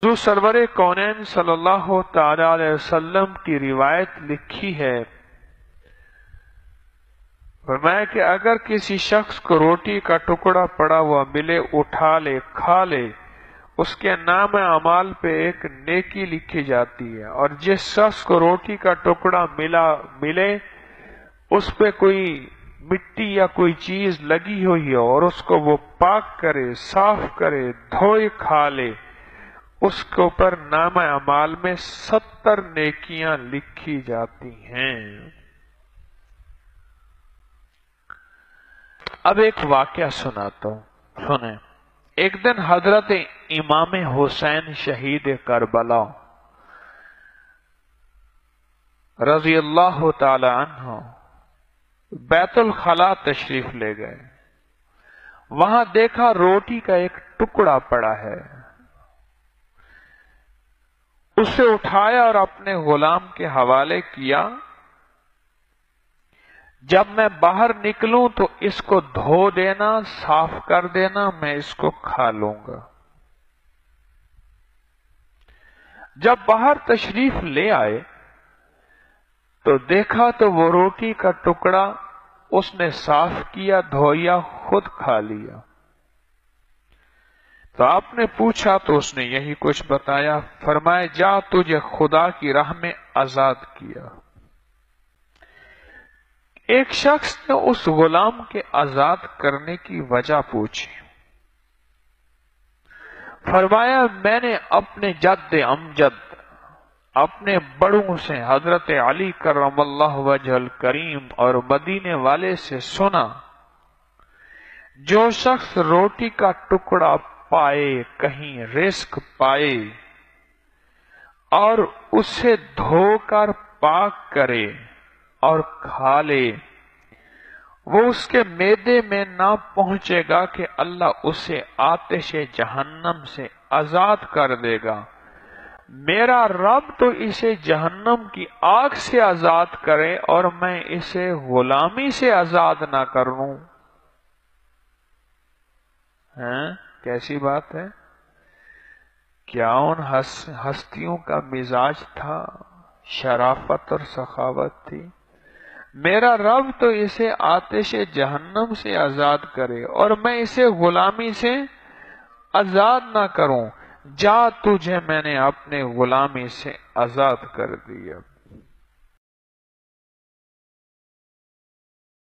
حضور سرور کونین صلی اللہ تعالی علیہ وسلم کی روایت لکھی ہے، فرمایا کہ اگر کسی شخص کو روٹی کا ٹکڑا پڑا ہوا ملے، اٹھا لے، کھا لے، اس کے نام اعمال پہ ایک نیکی لکھی جاتی ہے، اور جس شخص کو روٹی کا ٹکڑا ملے اس پہ کوئی مٹی یا کوئی چیز لگی ہوئی ہے اور اس کو وہ پاک کرے، صاف کرے، دھوئے، کھا لے، اس کے اوپر نام اعمال میں 70 نیکیاں لکھی جاتی ہیں۔ اب ایک واقعہ سناتا ہوں، سنیں۔ ایک دن حضرت امام حسین شہید کربلا رضی اللہ تعالی عنہ بیت الخلا تشریف لے گئے۔ وہاں دیکھا روٹی کا ایک ٹکڑا پڑا ہے، اسے اٹھایا اور اپنے غلام کے حوالے کیا، جب میں باہر نکلوں تو اس کو دھو دینا، صاف کر دینا، میں اس کو کھا لوں گا۔ جب باہر تشریف لے آئے تو دیکھا تو وہ روٹی کا ٹکڑا اس نے صاف کیا، دھویا، خود کھا لیا۔ تو آپ نے پوچھا تو اس نے یہی کچھ بتایا، فرمایا جا تجھے خدا کی راہ میں آزاد کیا۔ ایک شخص نے اس غلام کے آزاد کرنے کی وجہ پوچھی، فرمایا میں نے اپنے جد امجد، اپنے بڑوں سے حضرت علی کرم اللہ وجہ الکریم اور مدینے والے سے سنا، جو شخص روٹی کا ٹکڑا پائے، کہیں رزق پائے اور اسے دھو کر پاک کرے اور کھا لے، وہ اس کے معدے میں نہ پہنچے گا کہ اللہ اسے آتش جہنم سے آزاد کر دے گا۔ میرا رب تو اسے جہنم کی آگ سے آزاد کرے اور میں اسے غلامی سے آزاد نہ کروں۔ کیسی بات ہے؟ کیا ان ہستیوں کا مزاج تھا؟ شرافت اور سخاوت تھی۔ میرا رب تو اسے آتش جہنم سے آزاد کرے اور میں اسے غلامی سے آزاد نہ کروں، جا تجھے میں نے اپنے غلامی سے آزاد کر دیا۔